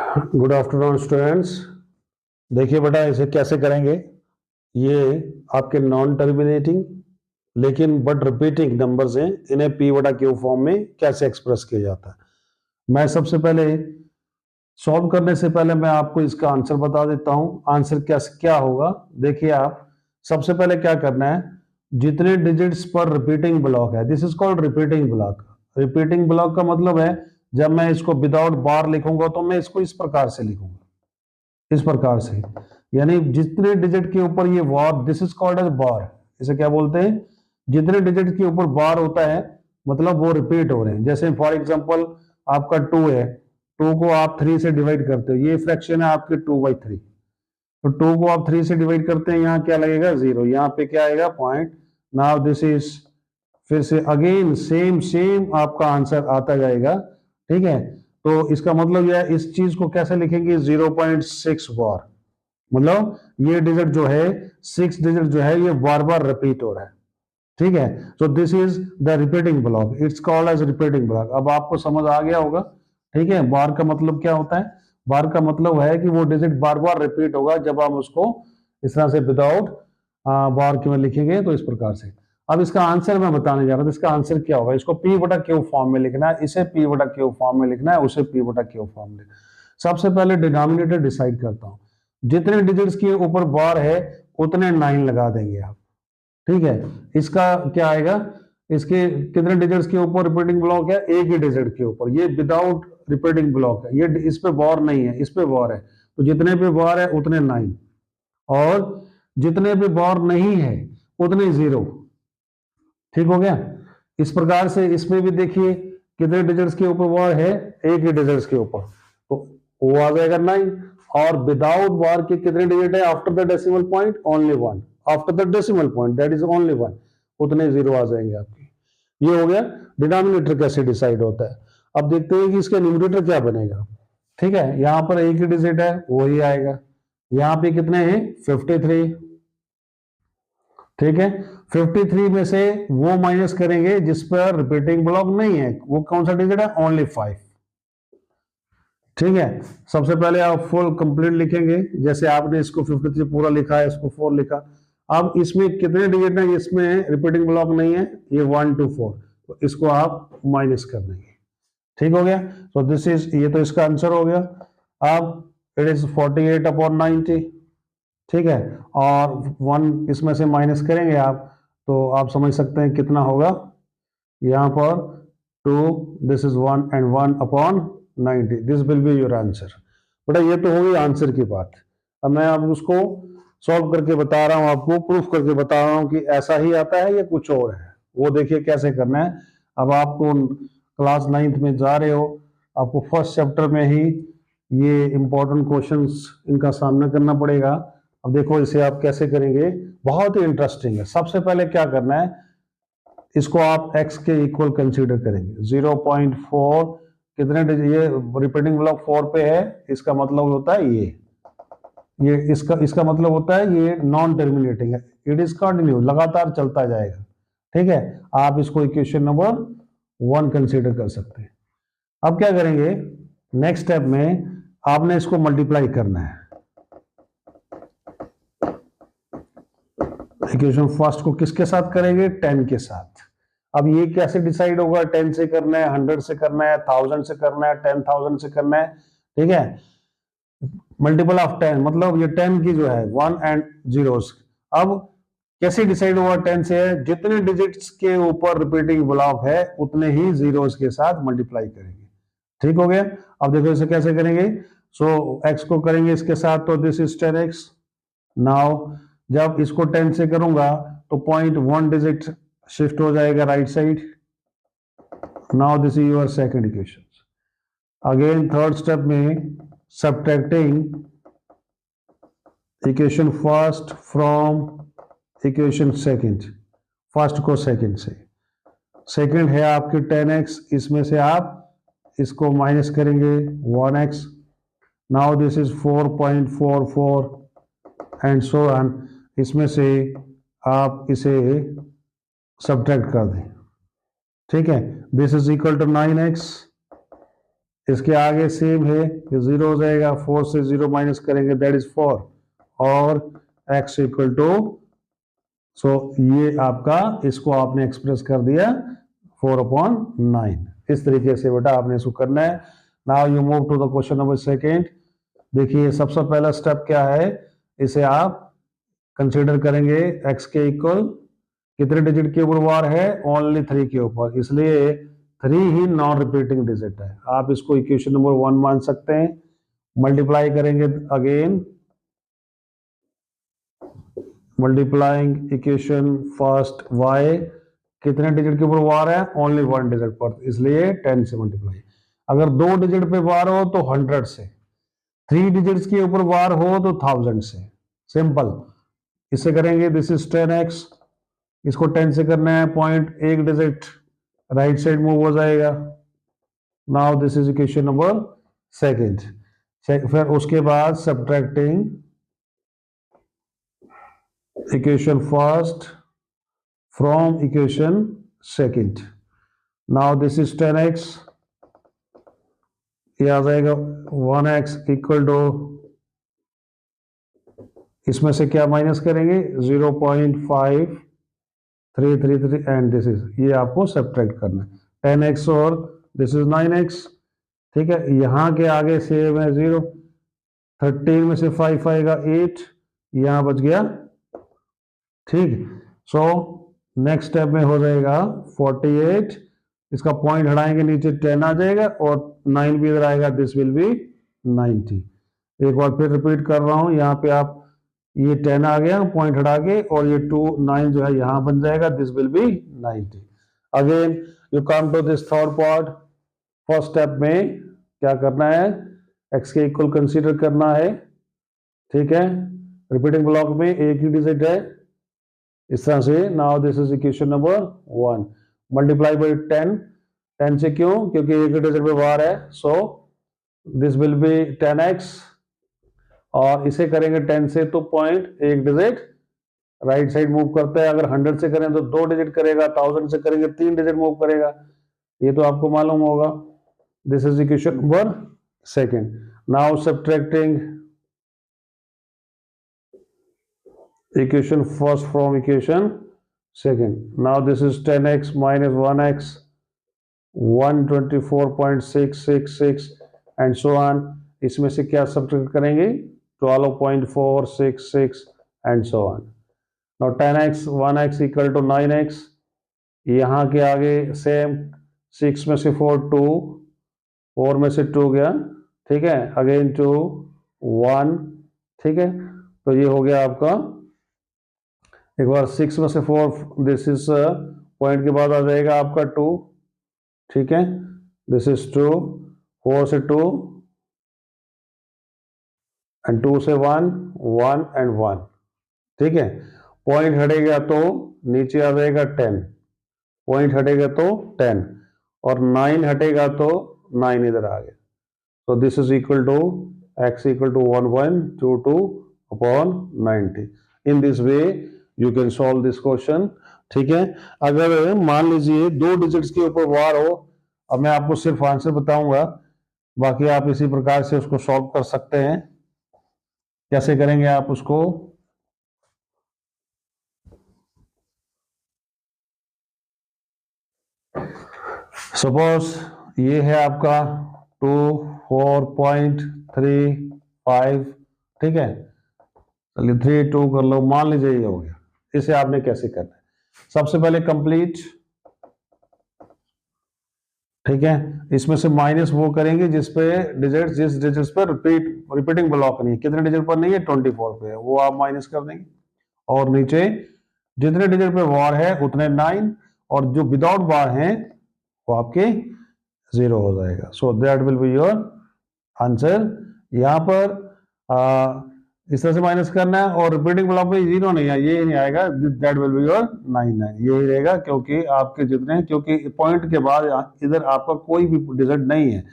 Good afternoon students. देखिए बेटा, इसे कैसे करेंगे। ये आपके नॉन टर्मिनेटिंग लेकिन बट रिपीटिंग नंबर्स हैं, इन्हें पी बटा क्यू फॉर्म में कैसे एक्सप्रेस किया जाता है। मैं सबसे पहले सॉल्व करने से पहले मैं आपको इसका आंसर बता देता हूं। आंसर क्या होगा, देखिए आप सबसे पहले क्या करना है, जितने डिजिट्स पर रिपीटिंग ब्लॉक है, this is called repeating block. Repeating block का मतलब है जब मैं इसको विदाउट बार लिखूंगा तो मैं इसको इस प्रकार से लिखूंगा, इस प्रकार से, यानी जितने डिजिट के ऊपर ये बार, दिस इज कॉल्ड एज बार। इसे क्या बोलते हैं, जितने डिजिट के ऊपर बार होता है मतलब वो रिपीट हो रहे हैं। जैसे फॉर एग्जांपल आपका 2 है, 2 को आप 3 से डिवाइड करते हो, ये फ्रैक्शन है आपके 2/3, तो 2 को आप 3 से डिवाइड करते हैं, यहाँ क्या लगेगा 0, यहाँ पे क्या आएगा पॉइंट। नाउ दिस इज, फिर से अगेन सेम सेम आपका आंसर आता जाएगा। ठीक है, तो इसका मतलब यह, इस चीज को कैसे लिखेंगे, 0.6 बार, मतलब ये डिजिट जो है 6 डिजिट जो है ये बार बार रिपीट हो रहा है। ठीक है, so this is the repeating block, it's called as repeating block. अब आपको समझ आ गया होगा। ठीक है, बार का मतलब क्या होता है, बार का मतलब है कि वो डिजिट बार बार रिपीट होगा जब हम उसको इस तरह से विदाउट बार के में लिखेंगे, तो इस प्रकार से। अब इसका आंसर मैं बताने जा रहा हूं, इसका आंसर क्या होगा, इसको पी बटा क्यू फॉर्म में लिखना है, इसे पी बटा क्यू फॉर्म में लिखना है, उसे पी बटा क्यू फॉर्म में। सबसे पहले डिनोमिनेटर डिसाइड करता हूं, जितने डिजिट्स के ऊपर बार है उतने 9 लगा देंगे आप। ठीक है, इसका क्या आएगा, इसके कितने डिजिट्स के ऊपर रिपीटिंग ब्लॉक है, एक ही डिजिट के ऊपर, ये विदाउट रिपीटिंग ब्लॉक है, ये इस पे बार नहीं है, इस पे बार है, तो जितने पे बार है उतने 9, और जितने पे बार नहीं है उतने 0। ठीक हो गया। इस प्रकार से इसमें भी देखिए कितने डिजिट्स के ऊपर बार है, एक ही डिजिट्स के ऊपर, तो वो आ जाएगा 9। और विदाउट बार के कितने डिजिट है, after the decimal point only 1, after the decimal point that is only 1, उतने 0 आ जाएंगे आपके। ये हो गया डिनोमिनेटर कैसे डिसाइड होता है। अब देखते हैं कि इसका न्यूमरेटर क्या बनेगा। ठीक है, यहां पर एक ही डिजिट है वही आएगा, यहां पे कितने हैं 53। ठीक है, 53 में से वो माइनस करेंगे जिस पर रिपीटिंग ब्लॉक नहीं है, वो कौन सा डिजिट है, ओनली 5। ठीक है, सबसे पहले आप फुल कंप्लीट लिखेंगे, जैसे आपने इसको 53 पूरा लिखा है, इसको 4 लिखा। अब इसमें कितने डिजिट है, इसमें रिपीटिंग ब्लॉक नहीं है, ये 1 to 4, तो इसको आप माइनस कर देंगे। ठीक हो गया, तो दिस इज, ये तो इसका आंसर हो गया। अब इट इज 48/90। ठीक है, और 1 इसमें से माइनस करेंगे आप, तो आप समझ सकते हैं कितना होगा, यहां पर 2, this is 1 and 1/90, this will be your answer. बेटा ये तो होगी आंसर की बात। अब मैं अब उसको सॉल्व करके बता रहा हूं आपको, प्रूफ करके बता रहा हूं कि ऐसा ही आता है या कुछ और है, वो देखिए कैसे करना है। अब आपको क्लास 9th में जा रहे हो, आपको फर्स्ट चैप्टर में ही ये इंपॉर्टेंट क्वेश्चंस इनका सामना करना पड़ेगा। अब देखो इसे आप कैसे करेंगे, बहुत ही इंटरेस्टिंग है। सबसे पहले क्या करना है, इसको आप x के इक्वल कंसीडर करेंगे, 0.4 कितने ये रिपीटिंग ब्लॉक 4 पे है, इसका मतलब होता है ये इसका मतलब होता है ये नॉन टर्मिनेटिंग है, इट इज कंटिन्यू, लगातार चलता जाएगा। ठीक है, आप इसको इक्वेशन नंबर 1 कंसीडर कर सकते हैं। अब क्या करेंगे, नेक्स्ट स्टेप में आपने इसको मल्टीप्लाई करना है। इक्वेशन फर्स्ट को किसके साथ करेंगे, 10 के साथ। अब ये कैसे डिसाइड होगा, 10 से करना है, 100 से करना है, 1000 से करना है, 10,000 से करना है। ठीक है, मल्टीपल ऑफ 10, मतलब ये 10 की जो है 1 एंड 0s। अब कैसे डिसाइड हुआ, 10 से है, जितने डिजिट्स के ऊपर रिपीटिंग ब्लॉक है उतने ही 0s के साथ मल्टीप्लाई करेंगे। ठीक हो गया। अब देखो इसे कैसे करेंगे, सो x को करेंगे इसके साथ, तो दिस इज 10x। नाउ जब इसको 10 से करूंगा तो 0.1 डिजिट शिफ्ट हो जाएगा right side. Now this is your second equation. Again third step में subtracting equation first from equation second, first को सेकंड से। सेकंड है आपकी 10x, इसमें से आप इसको माइनस करेंगे 1x। Now this is 4.44 and so on, इसमें से आप इसे सब्ट्रैक्ट कर दें। ठीक है, this is equal to 9x, इसके आगे सेम है, ये 0 हो जाएगा, 4 से 0 माइनस करेंगे दैट इज 4, और x इक्वल टू, सो ये आपका, इसको आपने एक्सप्रेस कर दिया 4/9। इस तरीके से बेटा आपने इसको करना है। Now you move to the question number second. देखिए सबसे पहला स्टेप क्या है, इसे आप कंसीडर करेंगे x के इक्वल, कितने डिजिट के ऊपर वार है, ओनली 3 के ऊपर, इसलिए 3 ही नॉन रिपीटिंग डिजिट है। आप इसको इक्वेशन नंबर 1 मान सकते हैं। मल्टीप्लाई करेंगे again, multiplying equation first y, कितने डिजिट के ऊपर वार है, ओनली 1 डिजिट पर, इसलिए 10 से मल्टीप्लाई। अगर 2 डिजिट पे वार हो तो 100 से, 3 डिजिट्स के ऊपर वार हो तो 1000 से, सिंपल। इससे करेंगे, दिस इज 10x, इसको 10 से करना है, पॉइंट एक डिजिट राइट साइड मूव हो जाएगा। Now this is equation number second. फिर उसके बाद subtracting equation first from equation second. Now this is 10x, ये आ जाएगा 1x इक्वल टू, इसमें से क्या माइनस करेंगे, 0.5333 एंड दिस इज, ये आपको सब्ट्रैक्ट करना है, 10x और दिस इज 9x, ठीक है। यहाँ के आगे सेम है 0, 13 में से 5 आएगा 8, यहाँ बच गया, ठीक। सो नेक्स्ट स्टेप में हो जाएगा 48, इसका पॉइंट हटाएंगे नीचे 10 आ जाएगा, और 9 भी इधर आएगा, दिस विल बी 90। एक बार फिर रिपीट कर रहा हूं, यहाँ पे आप, ये 10 आ गया पॉइंट हटा के, और ये 9 जो है यहां बन जाएगा, this will be 90। Again you come to this third part. First step में क्या करना है, x के इक्वल कंसीडर करना है, ठीक है। रिपीटिंग ब्लॉक में एक ही डिजिट है, इस तरह से। Now this is equation number 1, multiply by 10, 10 से क्यों, क्योंकि एक ही डिजिट पे वार है, so this will B 10x, और इसे करेंगे 10 से तो पॉइंट एक डिजिट राइट साइड मूव करता है। अगर 100 से करें तो 2 डिजिट करेगा, 1000 से करेंगे 3 डिजिट मूव करेगा, ये तो आपको मालूम होगा। This is equation number second. Now subtracting equation first from equation second. Now this is 10x minus 1x, 124.666 and so on. इसमें से क्या सब्ट्रैक्ट करेंगे, 12.466 and so on. Now 10x 1x equal to 9x, यहाँ के आगे same, 6 में से 4 2, 4 में से 2 गया, ठीक है, अगेन 2 1, ठीक है। तो ये हो गया आपका, एक बार 6 में से 4, दिस इज पॉइंट के बाद आ जाएगा आपका 2, ठीक है, दिस इज 2, 4 से 2 एंड 2 से 1, 1 एंड 1, ठीक है। पॉइंट हटेगा तो नीचे आ जाएगा 10, पॉइंट हटेगा तो 10, और 9 हटेगा तो 9 इधर आ गया। तो this is equal to x equal to 1122/90। In this way you can solve this question, ठीक है। अगर मान लीजिए 2 डिजिट्स के ऊपर वार हो, अब मैं आपको सिर्फ आंसर बताऊंगा, बाकी आप इसी प्रकार से उसको सॉल्व कर सकते हैं। कैसे करेंगे आप उसको, सपोज ये है आपका 24.35, ठीक है, चलिए 3 2 कर लो, मान लीजिए ये हो गया। इसे आपने कैसे करना है, सबसे पहले कंप्लीट, ठीक है। इसमें से माइनस वो करेंगे जिस डिजिट्स पर रिपीटिंग ब्लॉक नहीं है, कितने डिजिट पर नहीं है, 24 पे है, वो आप माइनस कर देंगे। और नीचे जितने डिजिट पे वार है उतने 9, और जो विदाउट वार हैं वो आपके 0 हो जाएगा। So that will be your answer. यहाँ पर इस तरह से माइनस करना है, और रिपीटिंग ब्लॉक में 0 नहीं है, ये नहीं आएगा, दैट विल बी योर 9 यही रहेगा, क्योंकि आपके जितने, क्योंकि पॉइंट के बाद इधर आपका कोई भी डिजिट नहीं है,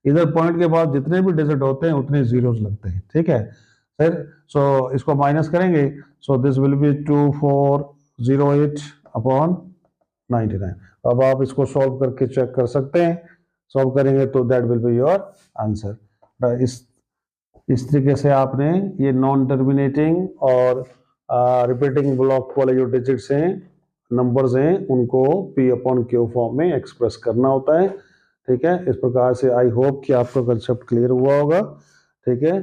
इधर पॉइंट के बाद जितने भी डिजिट होते हैं उतने जीरोस लगते हैं, ठीक है सर। सो इसको माइनस करेंगे, सो दिस विल बी 2408/99। अब आप इसको सॉल्व करके चेक कर सकते हैं, सॉल्व करेंगे तो that will be your answer. इस तरीके से आपने ये नॉन टर्मिनेटिंग और रिपीटिंग ब्लॉक वाले जो डिजिट्स हैं, नंबर्स हैं, उनको P अपॉन Q फॉर्म में एक्सप्रेस करना होता है। ठीक है, इस प्रकार से आई होप कि आपका कंसेप्ट क्लियर हुआ होगा। ठीक है,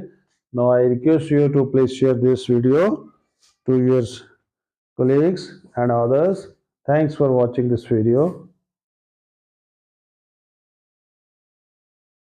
now I request you to please share this video to your colleagues and others. Thanks for watching this video.